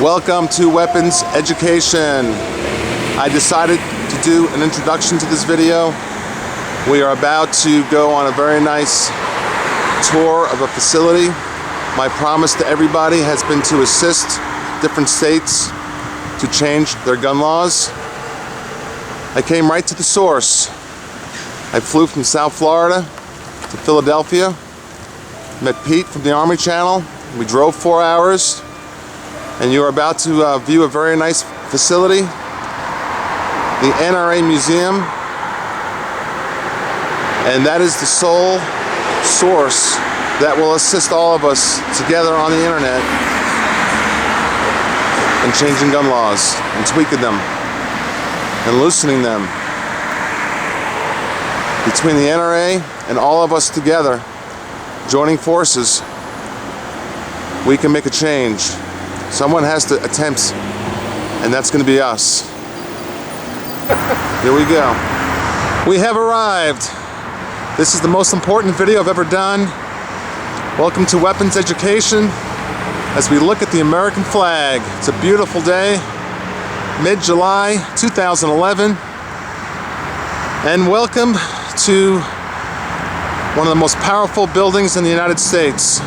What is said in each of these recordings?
Welcome to Weapons Education. I decided to do an introduction to this video. We are about to go on a very nice tour of a facility. My promise to everybody has been to assist different states to change their gun laws. I came right to the source. I flew from South Florida to Philadelphia, met Pete from the Army Channel. We drove 4 hours, and you are about to view a very nice facility, the NRA Museum, and that is the sole source that will assist all of us together on the internet in changing gun laws and tweaking them and loosening them. Between the NRA and all of us together, joining forces, we can make a change. Someone has to attempt, and that's going to be us. Here we go. We have arrived. This is the most important video I've ever done. Welcome to Weapons Education as we look at the American flag. It's a beautiful day, mid-July 2011. And welcome to one of the most powerful buildings in the United States.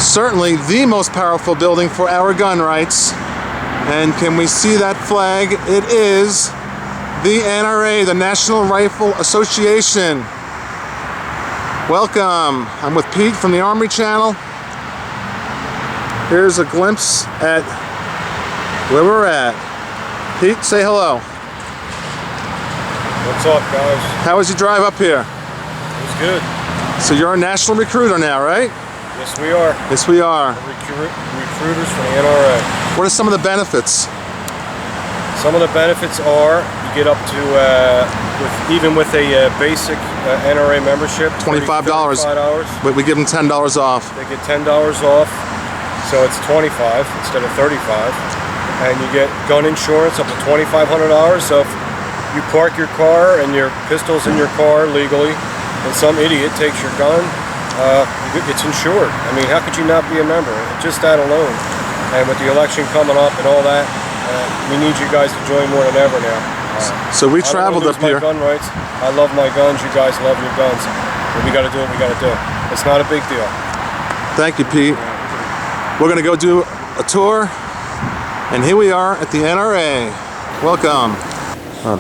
Certainly the most powerful building for our gun rights. And can we see that flag? It is the NRA, the National Rifle Association. Welcome. I'm with Pete from the Army Channel. Here's a glimpse at where we're at. Pete, say hello. What's up, guys? How was your drive up here? It was good. So you're a national recruiter now, right? Yes, we are. Yes, we are. Recruiters from the NRA. What are some of the benefits? Some of the benefits are you get up to, even with a basic NRA membership, $25. $35. But we give them $10 off. They get $10 off, so it's $25 instead of $35. And you get gun insurance up to $2,500. So if you park your car and your pistol's in your car legally, and some idiot takes your gun, it's insured. I mean, how could you not be a member? Just that alone. And with the election coming up and all that, we need you guys to join more than ever now. So we traveled up here. I love my gun rights. I love my guns. You guys love your guns. But we got to do what we got to do. It's not a big deal. Thank you, Pete. We're going to go do a tour, and here we are at the NRA. Welcome.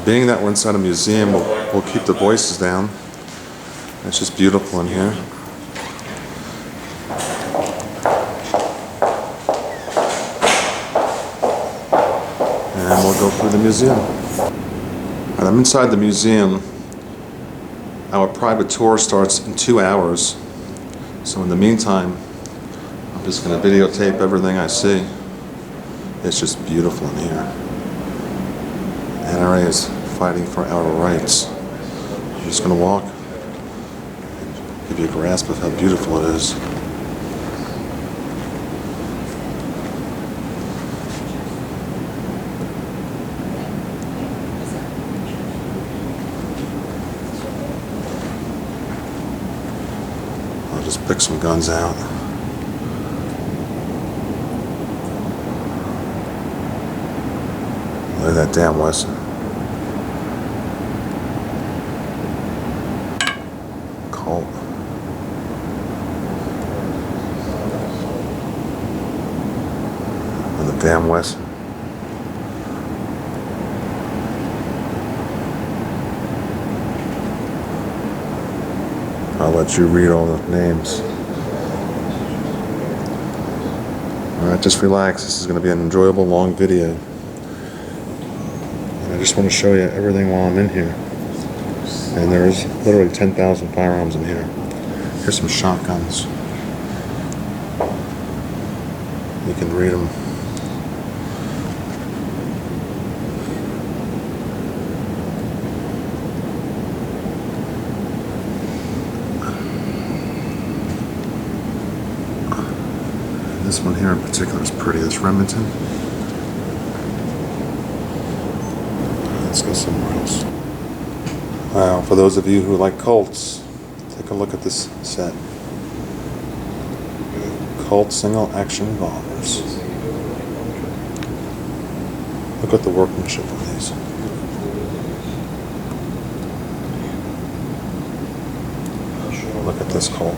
Being that we're inside a museum, we'll keep the voices down. It's just beautiful in here. And we'll go through the museum. And I'm inside the museum. Our private tour starts in 2 hours. So in the meantime, I'm just going to videotape everything I see. It's just beautiful in here. NRA is fighting for our rights. I'm just going to walk and give you a grasp of how beautiful it is. I'll just pick some guns out. Look at that damn Wesson. Colt. And the damn Wesson. I'll let you read all the names. Alright, just relax. This is going to be an enjoyable long video. I just want to show you everything while I'm in here. And there's literally 10,000 firearms in here. Here's some shotguns. You can read them. And this one here in particular is pretty. This Remington. Let's go somewhere else. Wow, for those of you who like Colts, take a look at this set. Colt single action revolvers. Look at the workmanship of these. Look at this Colt.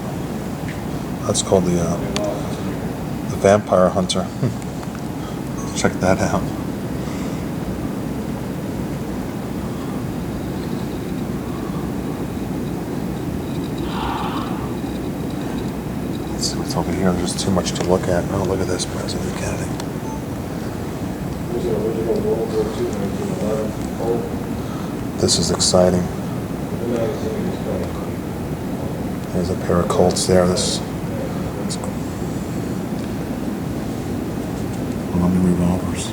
That's called the Vampire Hunter. Check that out. Let's see what's over here. There's too much to look at. Oh, look at this, President Kennedy. There's an original World War II 1911 Colt. This is exciting. The magazine is kind of cool. There's a pair of Colts there. This Army revolvers.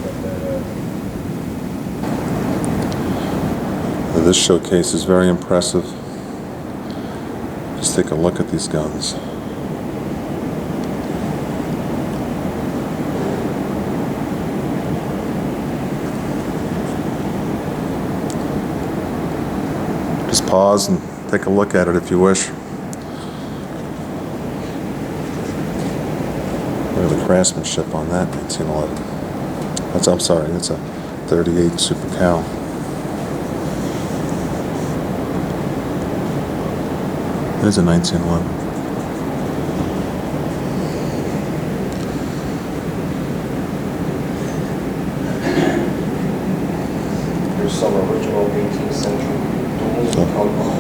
Now, this showcase is very impressive. Just take a look at these guns. Just pause and take a look at it if you wish. Look at the craftsmanship on that 1911. I'm sorry, it's a 38 Super Cal. There's a 1911. There's some original 18th century duels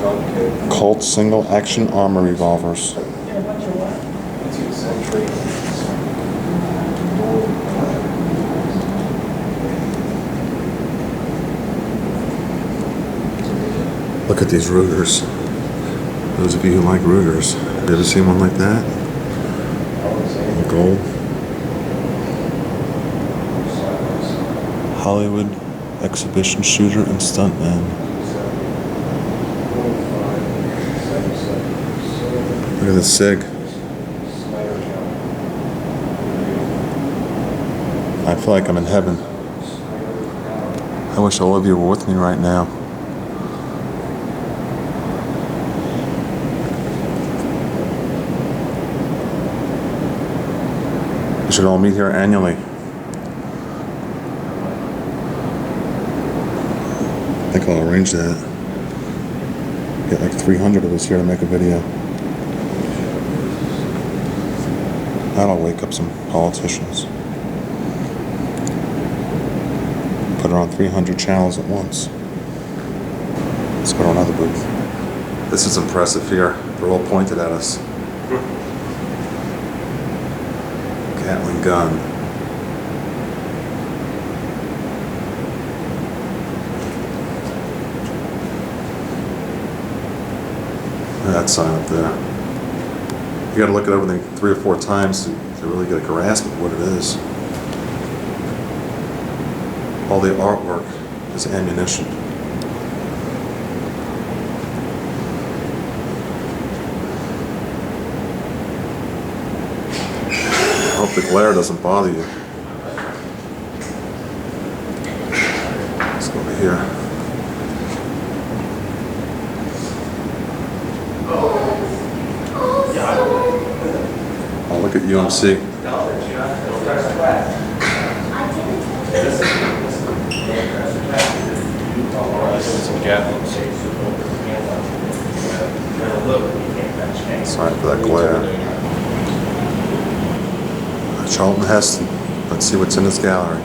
gun kit. Colt single action armor revolvers. 18th century duel. Look at these Rugers. Those of you who like Rugers, have you ever seen one like that? In gold. Hollywood exhibition shooter and stuntman. Look at this SIG. I feel like I'm in heaven. I wish all of you were with me right now. We should all meet here annually. I think I'll arrange that. Get like 300 of us here to make a video. That'll wake up some politicians. Put it on 300 channels at once. Let's go to another booth. This is impressive here. They're all pointed at us. Gatling gun. That sign up there. You gotta look at everything 3 or 4 times to really get a grasp of what it is. All the artwork is ammunition. I hope the glare doesn't bother you. Let's go over here. Oh, look at UMC. Sorry for that glare. Charlton Heston. Let's see what's in this gallery.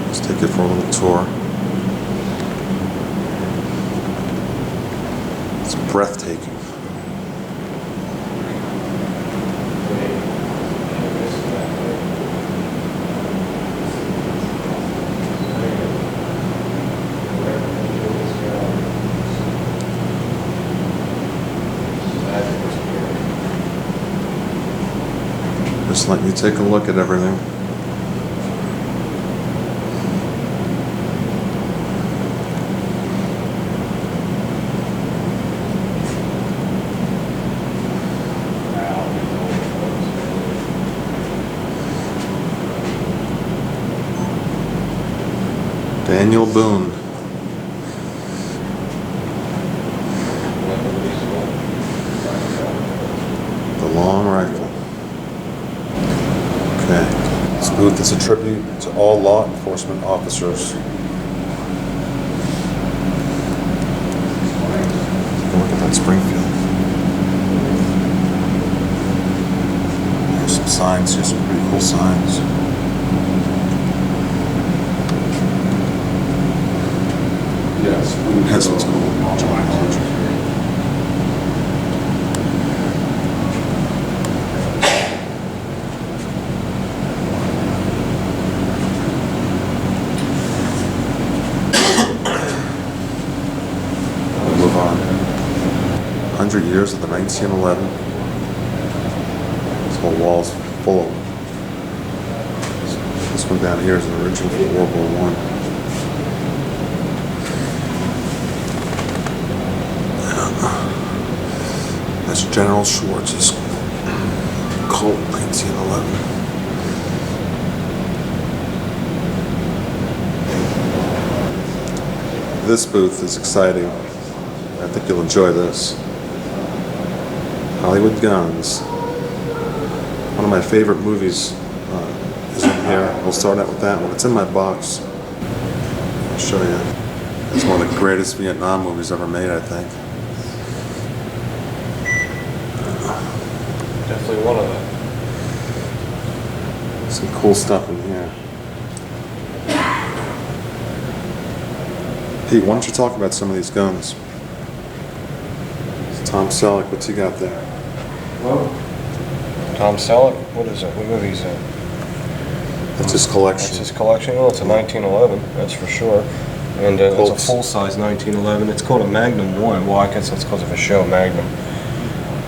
Let's take it for a little tour. It's breathtaking. Just let me take a look at everything. Daniel Boone. The long rifle. It's a tribute to all law enforcement officers. Look at that Springfield. There's some signs here, some pretty cool signs. Yes. Heslin's cool. John Hodge. Move on. 100 years of the 1911. This whole wall's full of them. This one down here is an original from World War I. That's General Schwartz's Colt 1911. This booth is exciting. I think you'll enjoy this. Hollywood Guns. One of my favorite movies is in here. We'll start out with that one. It's in my box. I'll show you. It's one of the greatest Vietnam movies ever made, I think. Definitely one of them. Some cool stuff in here. Pete, why don't you talk about some of these guns? Tom Selleck, what's he got there? Tom Selleck? What is it? What movie is it? That's his collection. It's his collection. Well, it's a 1911, that's for sure. And it's a Colts. full-size 1911. It's called a Magnum 1. Well, I guess that's because of a show, Magnum.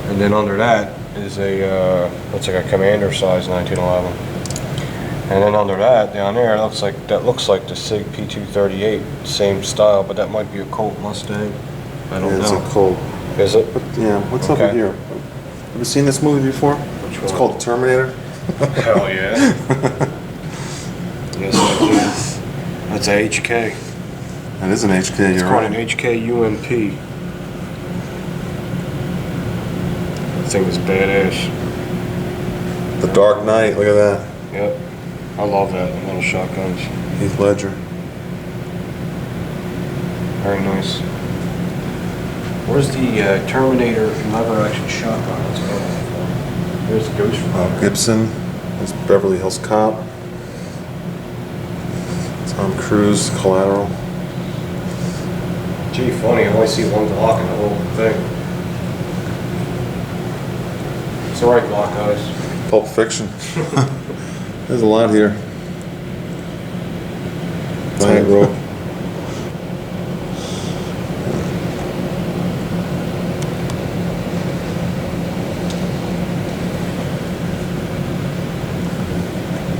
And then under that is a, looks like a commander-size 1911. And then under that, down there, looks like the Sig P238, same style, but that might be a Colt Mustang. I don't Yeah, it's know. a Colt. Is it? Yeah, what's Okay. over here? Have you seen this movie before? Which It's one? called Terminator. Hell yeah. Yes, I do. That's a HK. That is an HK, It's you're called right. an HK UMP. That thing is badass. The Dark Knight, look at that. Yep. I love that, the little shotguns. Heath Ledger. Very nice. Where's the Terminator lever action shotgun? Let's go. There's the Ghost Rider. Gibson. There's Beverly Hills Cop. Tom Cruise, Collateral. Gee, funny, I only see one Glock in the whole thing. It's alright, Glock guys. Pulp Fiction. There's a lot here. Tightrope.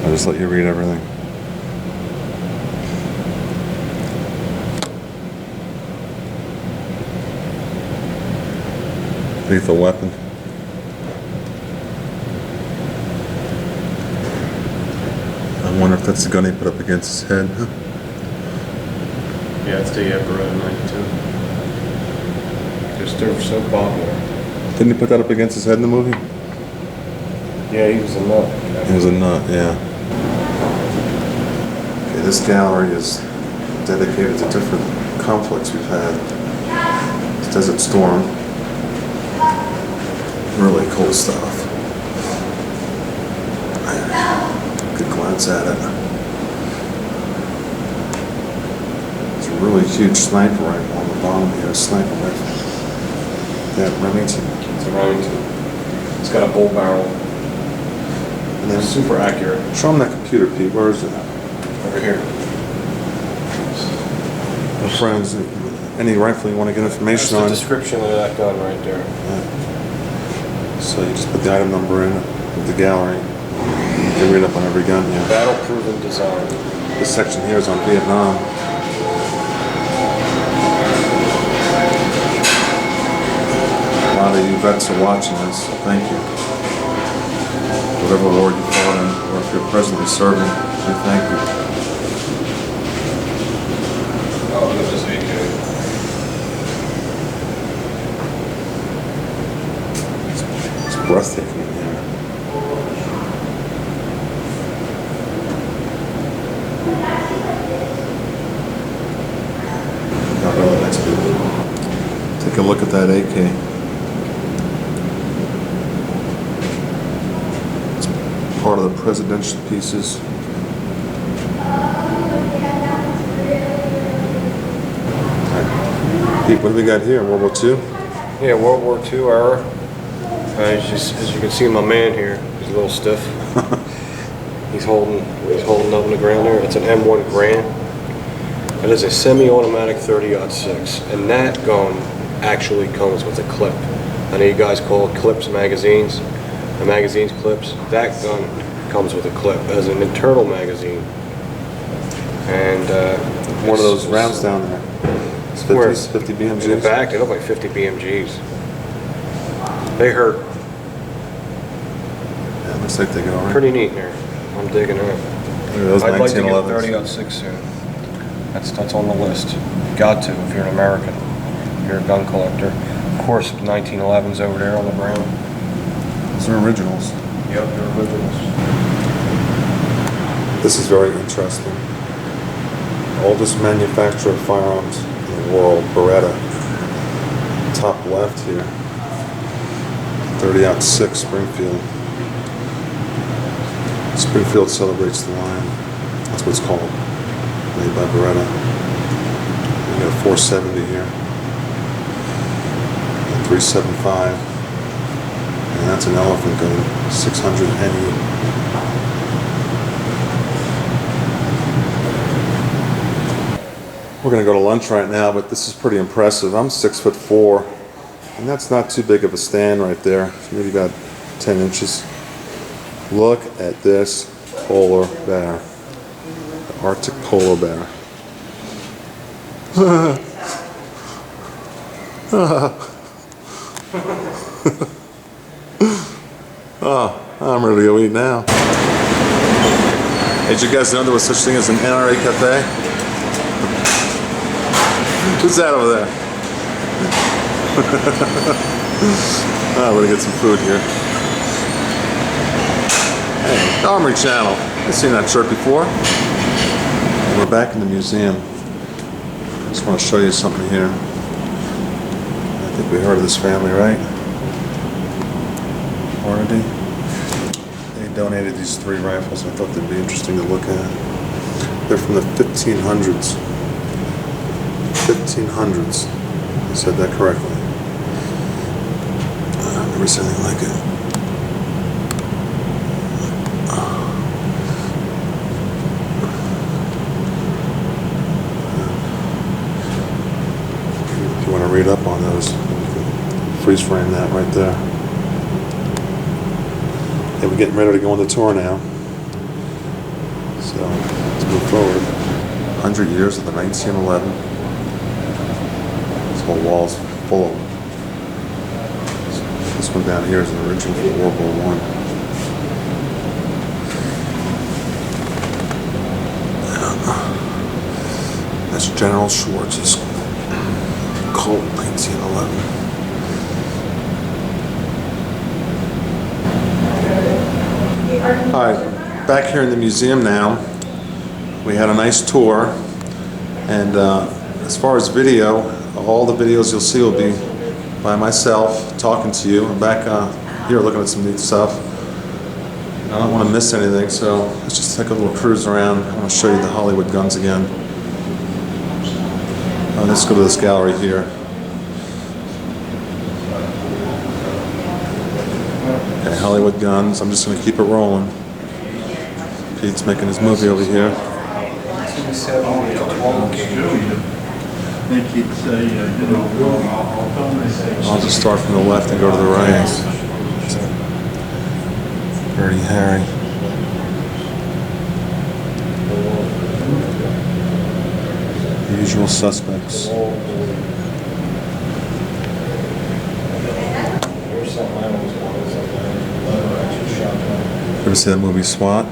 I'll just let you read everything. Lethal Weapon. I wonder if that's the gun he put up against his head. Huh? Yeah, it's the Beretta 92. They're so popular. Didn't he put that up against his head in the movie? Yeah, he was a nut. He was a nut, yeah. Okay, this gallery is dedicated to different conflicts we've had. It's Desert Storm. Really cool stuff. Good glance at it. It's a really huge sniper rifle on the bottom here, a sniper rifle. Yeah, Remington. It's a Remington. It's got a bull barrel. And then Super accurate. show him that computer, Pete. Where is it? Over here. Friends, any rifle you want to get That's information the on. description of that gun right there. So you just put the item number in with the gallery. You can read up on every gun here. Battle-proven design. This section here is on Vietnam. A lot of you vets are watching this, so thank you. Whatever war you fought in, or if you're presently serving, we thank you. Oh, look at this AK. It's breathtaking in here. Now go to the next booth. Take a look at that AK. It's part of the presidential pieces. Pete, what do we got here? World War II? Yeah, World War II era. As you can see, my man here, he's a little stiff. he's holding up on the ground there. It's an M1 Garand. It is a semi-automatic 30-06, and that gun actually comes with a clip. I know you guys call it clips magazines, the magazines clips. That gun comes with a clip. It has an internal magazine, and One of those rounds down there. It's 50 BMGs. in the back, they look like 50 BMGs. They hurt. Yeah, looks like they go alright. Pretty neat there. I'm digging it. Those I'd like to get a 1911s. 30-06 soon. That's on the list. Got to if you're an American. If you're a gun collector. Of course, 1911s over there on the ground. Those are originals. Yep, they're originals. This is very interesting. Oldest manufacturer of firearms in the world, Beretta. Top left here. 30-06 Springfield. Springfield celebrates the lion. That's what it's called. Made by Beretta. We got a 470 here. A 375. And that's an elephant gun. 600 NE. We're gonna go to lunch right now, but this is pretty impressive. I'm 6'4", and that's not too big of a stand right there. It's maybe about 10 inches. Look at this polar bear. The Arctic polar bear. Oh, I'm ready to go eat now. Did you guys know there was such thing as an NRA cafe? Who's that over there? Oh, we're gonna get some food here. Hey, Armory Channel. I've seen that shirt before. And we're back in the museum. I just want to show you something here. I think we heard of this family, right? Hornady. They donated these 3 rifles. I thought they'd be interesting to look at. They're from the 1500s. 1500s. I said that correctly. I've never seen anything like it. If you want to read up on those, you can freeze frame that right there. Yeah, we're getting ready to go on the tour now. So let's move forward. 100 years of the 1911. This whole wall's full of them. This one down here is an original from World War I. That's General Schwartz's Colt 1911. Alright, back here in the museum now. We had a nice tour, and as far as video, all the videos you'll see will be by myself talking to you. I'm back here looking at some neat stuff. I don't want to miss anything, so let's just take a little cruise around. I want to show you the Hollywood guns again. Let's go to this gallery here. Okay, Hollywood guns. I'm just going to keep it rolling. Pete's making his movie over here. I'll just start from the left and go to the right. Dirty Harry. The usual suspects. Ever see that movie SWAT?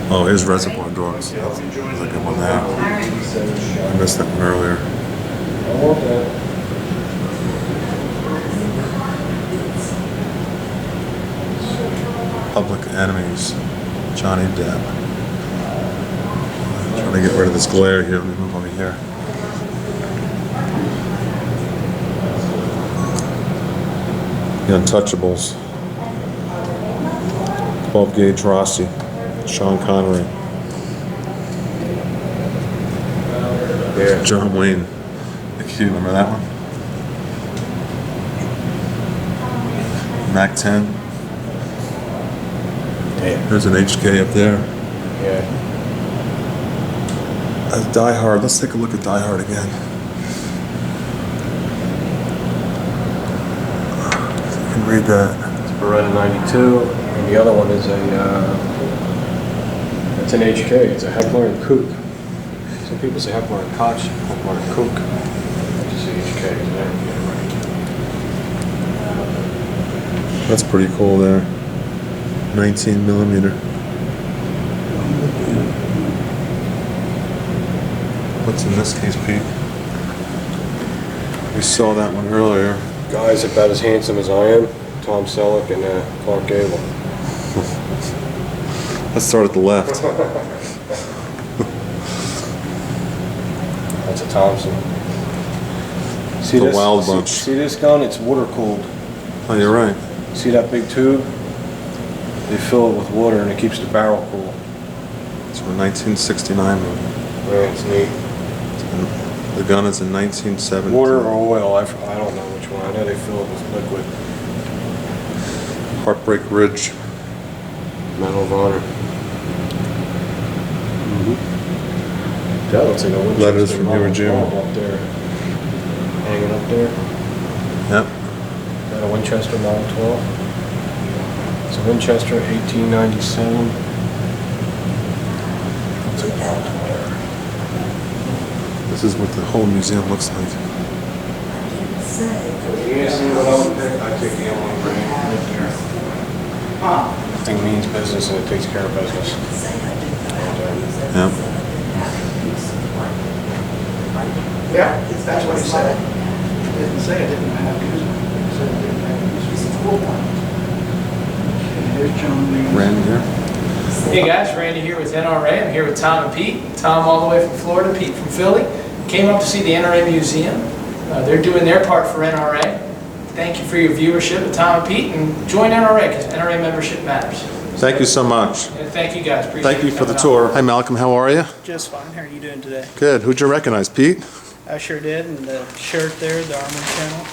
Oh, here's Reservoir Dogs. That's a good one there. I missed that one earlier. Public Enemies, Johnny Depp. Trying to get rid of this glare here. Let me move over here. The Untouchables. 12 Gauge Rossi, Sean Connery. Yeah. John Wayne, The Q, remember that one? Mac 10. Yeah. There's an HK up there. Yeah. Die Hard, let's take a look at Die Hard again. So you can read that. It's Beretta 92, and the other one is it's an HK. It's a Heckler and Koch. Some people say Heckler and Koch, Heckler and Koch. I just say HK. That's pretty cool there. 19 millimeter. What's in this case, Pete? We saw that one earlier. Guys about as handsome as I am, Tom Selleck and Clark Gable. Let's start at the left. That's a Thompson. See The this? Wild Bunch. See this gun? It's water cooled. Oh, you're right. See that big tube? They fill it with water and it keeps the barrel cool. It's from 1969 movie. Yeah, it's neat. The gun is in 1970. Water or oil? I don't know which one. I know they fill it with liquid. Heartbreak Ridge. Medal of Honor. That looks like a Winchester. Letters from Model Iwo Jima. 12 up there. Hanging up there. Yep. Got a Winchester Model 12. It's a Winchester 1897. It's a Model 12. This is what the whole museum looks like. You see what I would pick? I take the M1 brand right there. That thing means business and it takes care of business. Yep. Yeah, that's what he said. He didn't say I didn't have to use it. He said I didn't have to use it. It's a full one. And here's John Lee. Randy here. Hey guys, Randy here with NRA. I'm here with Tom and Pete. Tom all the way from Florida, Pete from Philly. Came up to see the NRA Museum. They're doing their part for NRA. Thank you for your viewership of Tom and Pete, and join NRA because NRA membership matters. Thank you so much. And thank you guys. Appreciate Thank you for the coming tour. Hi Malcolm, how are you? Just fine. How are you doing today? Good. Who'd you recognize, Pete? I sure did. And the shirt there, the Armored Channel.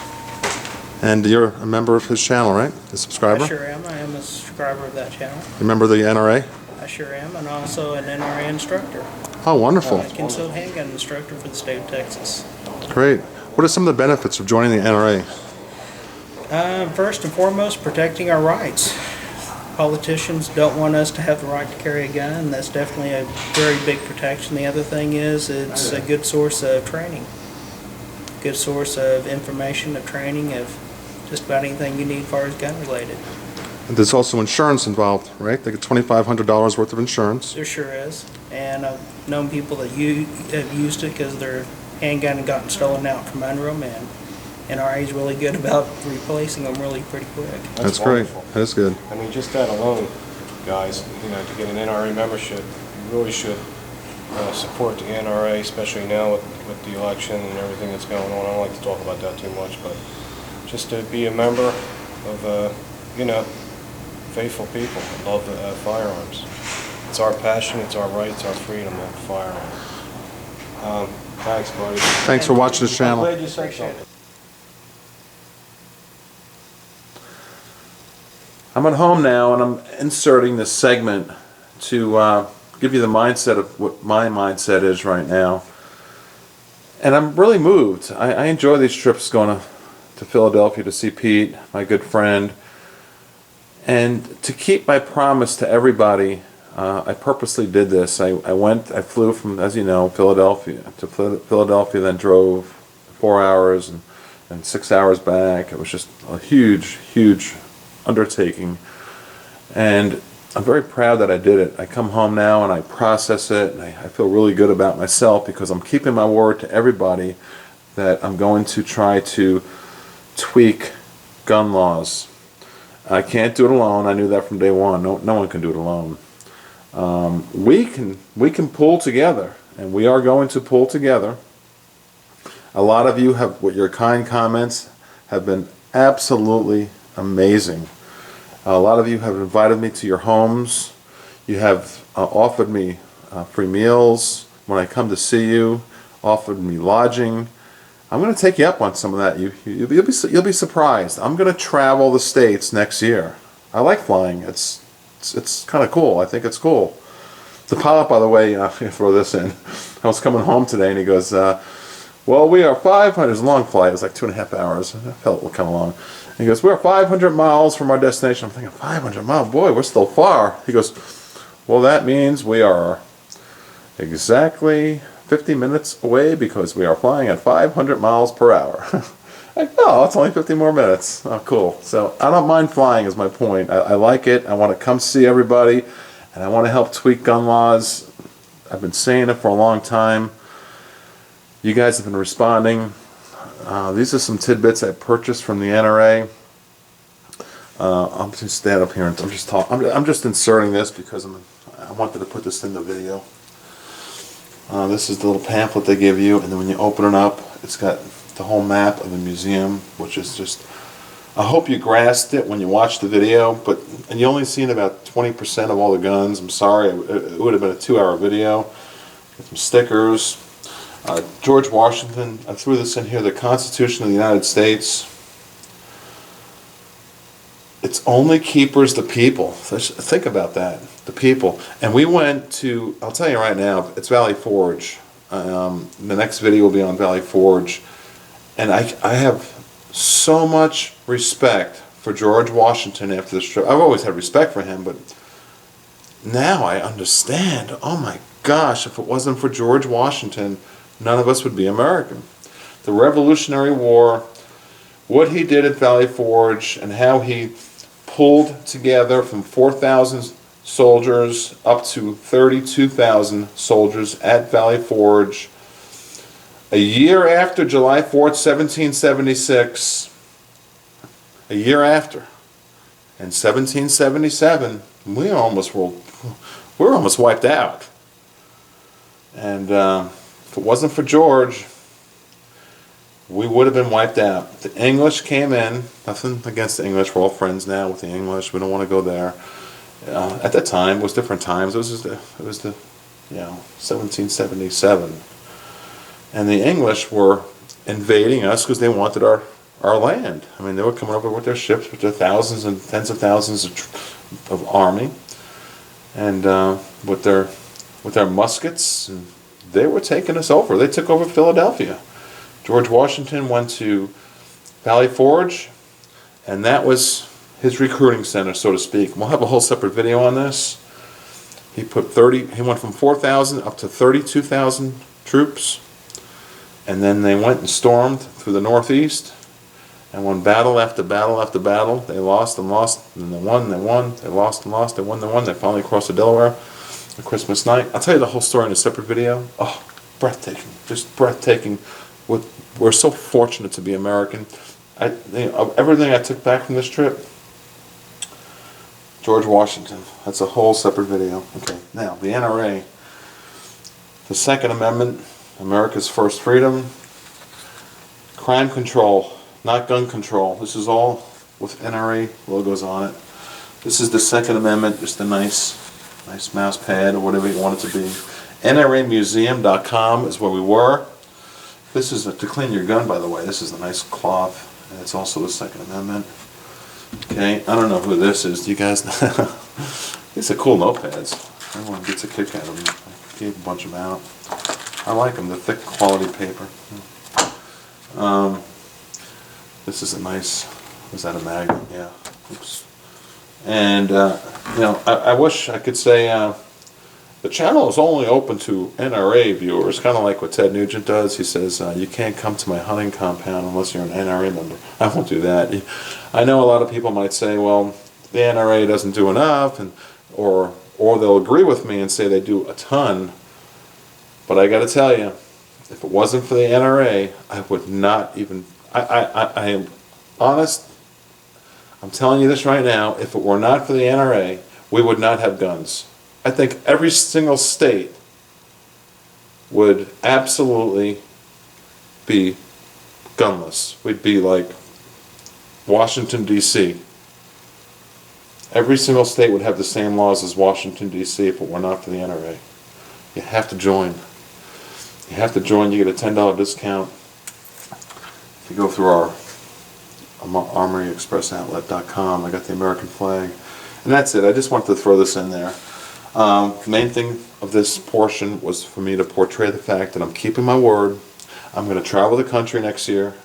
And you're a member of his channel, right? A subscriber? I sure am. I am a subscriber of that channel. You member of the NRA? I sure am. And also an NRA instructor. Oh, wonderful. Concealed handgun instructor for the state of Texas. Great. What are some of the benefits of joining the NRA? First and foremost, protecting our rights. Politicians don't want us to have the right to carry a gun. That's definitely a very big protection. The other thing is it's a good source of training. Good source of information, of training, of just about anything you need as far as gun related. There's also insurance involved, right? They get $2,500 worth of insurance. There sure is. And I've known people that have used it because their handgun had gotten stolen out from under them, and NRA is really good about replacing them really pretty quick. That's great. wonderful. That's good. I mean, just that alone, guys, you know, to get an NRA membership, you really should support the NRA, especially now with the election and everything that's going on. I don't like to talk about that too much, but just to be a member of, you know, faithful people that love firearms. It's our passion, it's our right, it's our freedom of firearms. Thanks, buddy. Thanks for watching this I'm channel. glad you said something. I'm at home now and I'm inserting this segment to give you the mindset of what my mindset is right now. And I'm really moved. I enjoy these trips going to Philadelphia to see Pete, my good friend. And to keep my promise to everybody, I purposely did this. I flew from, as you know, Philadelphia to Philadelphia, then drove 4 hours and 6 hours back. It was just a huge, huge undertaking. And I'm very proud that I did it. I come home now and I process it, and I feel really good about myself because I'm keeping my word to everybody that I'm going to try to tweak gun laws. I can't do it alone. I knew that from day one. No one can do it alone. We can pull together, and we are going to pull together. A lot of you have, with your kind comments, have been absolutely amazing. A lot of you have invited me to your homes. You have offered me free meals when I come to see you, offered me lodging. I'm going to take you up on some of that. You'll be surprised. I'm going to travel the States next year. I like flying. It's kind of cool. I think it's cool. The pilot, by the way, I'm going to throw this in. I was coming home today, and he goes, well, we are 500, it was a long flight, it was like 2.5 hours, I felt kind of long. And he goes, we're 500 miles from our destination. I'm thinking, 500 miles, boy, we're still far. He goes, well, that means we are exactly 50 minutes away because we are flying at 500 miles per hour. Like, oh, it's only 50 more minutes. Oh, cool. So I don't mind flying is my point. I like it. I want to come see everybody, and I want to help tweak gun laws. I've been saying it for a long time. You guys have been responding. These are some tidbits I purchased from the NRA. I'm just stand up here and I'm just talking. I'm just inserting this because I wanted to put this in the video. This is the little pamphlet they give you, and then when you open it up, it's got the whole map of the museum, which is just. I hope you grasped it when you watched the video, and you only seen about 20% of all the guns. I'm sorry, it would have been a 2-hour video. Get some stickers. George Washington, I threw this in here, the Constitution of the United States. It's only keepers the people. Think about that, the people. And we went to, I'll tell you right now, it's Valley Forge. The next video will be on Valley Forge. And I have so much respect for George Washington after this trip. I've always had respect for him, but now I understand. Oh my gosh, if it wasn't for George Washington, none of us would be American. The Revolutionary War, what he did at Valley Forge, and how he pulled together from 4,000 soldiers up to 32,000 soldiers at Valley Forge. A year after July 4th, 1776, a year after, in 1777, we're almost wiped out. And if it wasn't for George, we would have been wiped out. The English came in. Nothing against the English. We're all friends now with the English. We don't want to go there. At that time, it was different times. It was the 1777. And the English were invading us because they wanted our land. I mean, they were coming over with their ships, with their thousands and tens of thousands of army, and with their muskets, and they were taking us over. They took over Philadelphia. George Washington went to Valley Forge, and that was his recruiting center, so to speak. We'll have a whole separate video on this. He went from 4,000 up to 32,000 troops. And then they went and stormed through the Northeast, and won battle after battle after battle. They lost and lost, and they won, they won. They lost and lost, they won, they won. They finally crossed the Delaware on Christmas night. I'll tell you the whole story in a separate video. Oh, breathtaking, just breathtaking. We're so fortunate to be American. Everything I took back from this trip, George Washington. That's a whole separate video. Okay, now the NRA, the Second Amendment. America's first freedom, crime control, not gun control. This is all with NRA logos on it. This is the Second Amendment, just a nice mouse pad or whatever you want it to be. NRAmuseum.com is where we were. This is to clean your gun, by the way. This is a nice cloth, and it's also the Second Amendment. Okay, I don't know who this is. Do you guys know? These are cool notepads. Everyone gets a kick out of them. I gave a bunch of them out. I like them, the thick quality paper. This is a nice, was that a magnet? Yeah. Oops. And, I wish I could say the channel is only open to NRA viewers, kind of like what Ted Nugent does. He says, you can't come to my hunting compound unless you're an NRA member. I won't do that. I know a lot of people might say, well, the NRA doesn't do enough, or they'll agree with me and say they do a ton. But I got to tell you, if it wasn't for the NRA, I would not even. I am honest. I'm telling you this right now, if it were not for the NRA, we would not have guns. I think every single state would absolutely be gunless. We'd be like Washington, D.C. Every single state would have the same laws as Washington, D.C. if it were not for the NRA. You have to join. You have to join. You get a $10 discount. If you go through our ArmoryExpressOutlet.com, I got the American flag. And that's it. I just wanted to throw this in there. The main thing of this portion was for me to portray the fact that I'm keeping my word. I'm going to travel the country next year.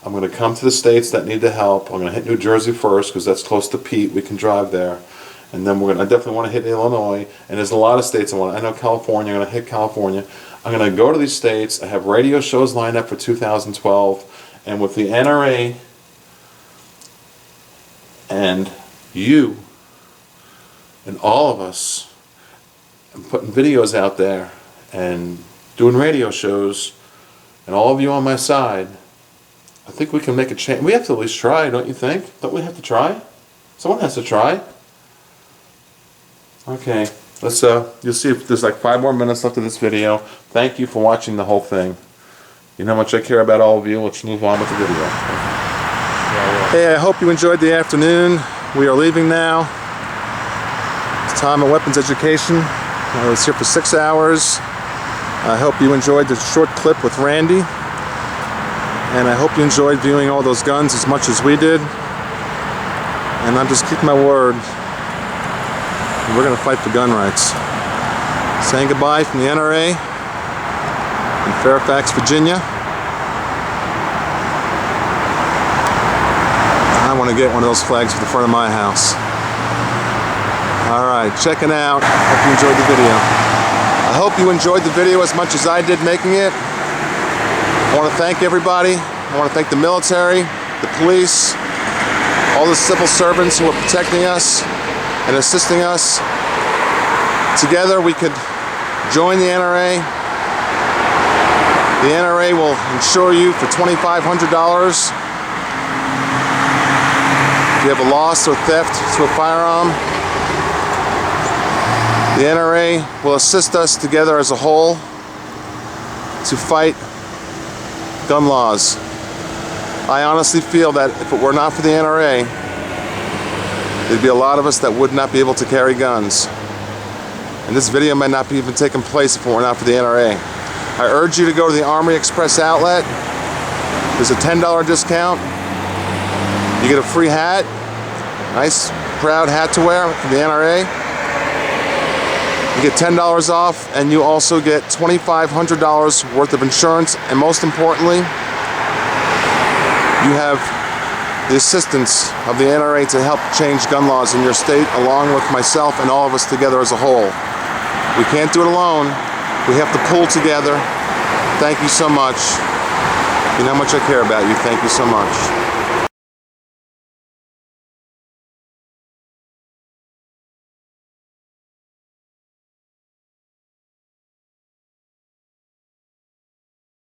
I'm going to come to the states that need the help. I'm going to hit New Jersey first because that's close to Pete. We can drive there. And then I definitely want to hit Illinois. And there's a lot of states I know California. I'm going to hit California. I'm going to go to these states. I have radio shows lined up for 2012. And with the NRA and you and all of us and putting videos out there and doing radio shows and all of you on my side, I think we can make a change. We have to at least try, don't you think? Don't we have to try? Someone has to try. Okay, let's you'll see if there's like 5 more minutes left of this video. Thank you for watching the whole thing. You know how much I care about all of you. Let's move on with the video. Hey, I hope you enjoyed the afternoon. We are leaving now. It's time at Weapons Education. I was here for 6 hours. I hope you enjoyed the short clip with Randy. And I hope you enjoyed viewing all those guns as much as we did. And I'm just keeping my word. We're going to fight for gun rights. Saying goodbye from the NRA in Fairfax, Virginia. I want to get one of those flags for the front of my house. Alright, checking out. Hope you enjoyed the video. I hope you enjoyed the video as much as I did making it. I want to thank everybody. I want to thank the military, the police, all the civil servants who are protecting us and assisting us. Together we could join the NRA. The NRA will insure you for $2,500 if you have a loss or theft to a firearm. The NRA will assist us together as a whole to fight gun laws. I honestly feel that if it were not for the NRA, there'd be a lot of us that would not be able to carry guns. And this video might not be even taking place if it were not for the NRA. I urge you to go to the Armory Express outlet. There's a $10 discount. You get a free hat, nice proud hat to wear from the NRA. You get $10 off, and you also get $2,500 worth of insurance, and most importantly, you have the assistance of the NRA to help change gun laws in your state, along with myself and all of us together as a whole. We can't do it alone. We have to pull together. Thank you so much. You know how much I care about you. Thank you so much.